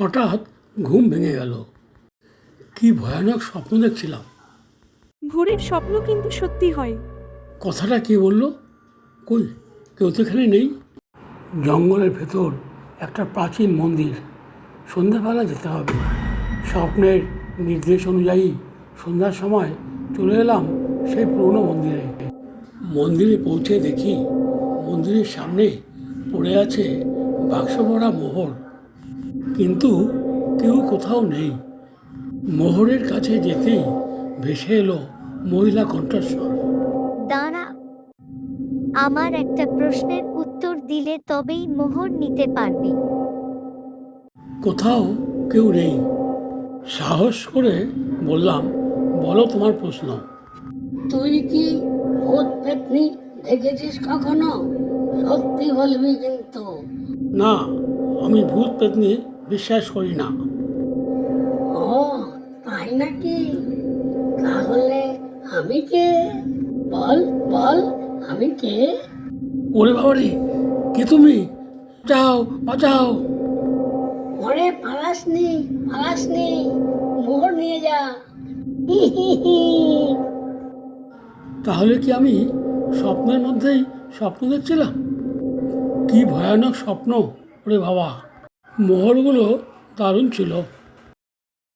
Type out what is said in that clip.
হঠাৎ ঘুম ভেঙে গেল। কি ভয়ানক স্বপ্ন দেখছিলাম। ভোরের স্বপ্ন কিন্তু সত্যি হয়। কথাটা কে বলল? কই, কেউ তো এখানে নেই। জঙ্গলের ভেতর একটা প্রাচীন মন্দির। সন্ধ্যাবেলা যেতে হবে। স্বপ্নের নির্দেশ অনুযায়ী সন্ধ্যার সময় চলে এলাম সেই পুরনো মন্দিরে। মন্দিরে পৌঁছে দেখি মন্দিরের সামনে পড়ে আছে বাক্স ভরা মোহর, কিন্তু কেউ কোথাও নেই। মোহরের কাছে যেতেই ভেসে এলো মহিলা কণ্ঠস্বর। দাঁড়া, আমার একটা প্রশ্নের উত্তর দিলে তবেই মোহর নিতে পারবি। কোথাও কেউ নেই। সাহস করে বললাম, বলো তোমার প্রশ্ন। তুই কি ভূত পেতনি দেখেছিস কখনো? সত্যি বলবি কিন্তু। না, আমি ভূত পেতনি বিশ্বাস করি না। ও, তাই নাকি? তাহলে আমি কে? বল বল, আমি কে? ওরে বাবারে, কে তুমি? যাও, বাঁচাও। ওরে পালাসনি, পালাসনি, মোহর নিয়ে যা। হি হি হি। তাহলে কি আমি স্বপ্নের মধ্যেই স্বপ্ন দেখছিলাম? কি ভয়ানক স্বপ্ন! ওরে বাবা, মোহরগুলো দারুণ ছিল।